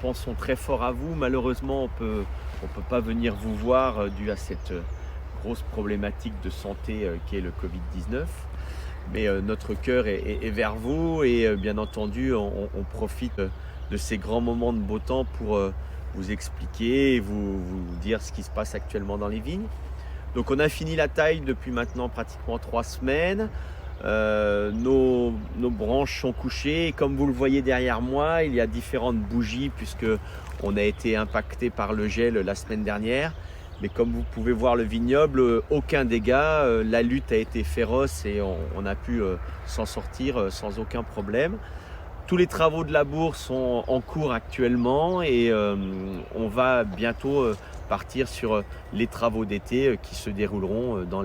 pensons très fort à vous. Malheureusement, on peut pas venir vous voir dû à cette grosse problématique de santé qu'est le Covid-19. Mais notre cœur est vers vous et bien entendu, on profite de ces grands moments de beau temps pour vous expliquer et vous dire ce qui se passe actuellement dans les vignes. Donc on a fini la taille depuis maintenant pratiquement 3 semaines. Nos branches sont couchées et comme vous le voyez derrière moi, il y a différentes bougies puisque on a été impacté par le gel la semaine dernière. Mais comme vous pouvez voir le vignoble, aucun dégât, la lutte a été féroce et on a pu s'en sortir sans aucun problème. Tous les travaux de labour sont en cours actuellement et on va bientôt partir sur les travaux d'été qui se dérouleront dans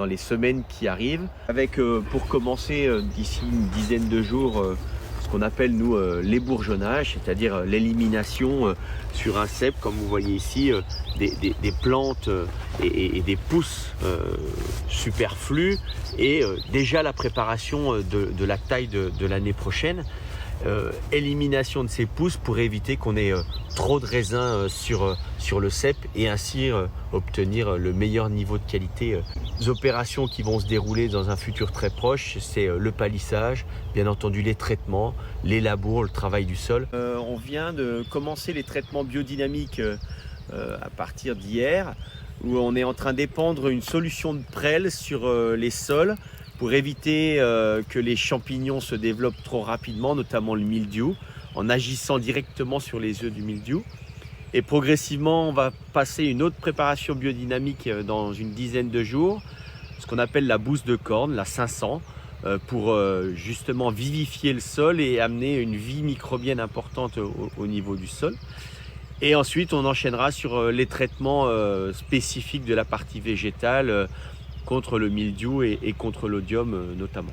les semaines qui arrivent. Avec pour commencer d'ici une dizaine de jours ce qu'on appelle nous l'ébourgeonnage, c'est-à-dire l'élimination sur un cep, comme vous voyez ici, des plantes et des pousses superflues et déjà la préparation de la taille de l'année prochaine. Élimination de ces pousses pour éviter qu'on ait trop de raisins sur le cep et ainsi obtenir le meilleur niveau de qualité. Les opérations qui vont se dérouler dans un futur très proche, c'est le palissage, bien entendu les traitements, les labours, le travail du sol. On vient de commencer les traitements biodynamiques à partir d'hier, où on est en train d'épandre une solution de prêle sur les sols pour éviter que les champignons se développent trop rapidement, notamment le mildiou, en agissant directement sur les œufs du mildiou. Et progressivement, on va passer une autre préparation biodynamique dans une dizaine de jours, ce qu'on appelle la bouse de corne, la 500, pour justement vivifier le sol et amener une vie microbienne importante au niveau du sol. Et ensuite, on enchaînera sur les traitements spécifiques de la partie végétale, contre le mildiou et contre l'odium notamment.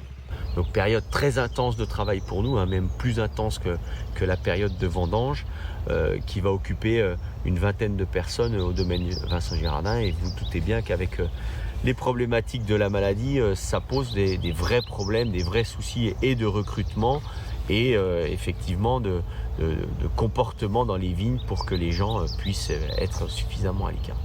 Donc période très intense de travail pour nous, même plus intense que la période de vendange qui va occuper une vingtaine de personnes au domaine Vincent Girardin. Et vous doutez bien qu'avec les problématiques de la maladie, ça pose des vrais problèmes, des vrais soucis et de recrutement et effectivement de comportement dans les vignes pour que les gens puissent être suffisamment à l'écart.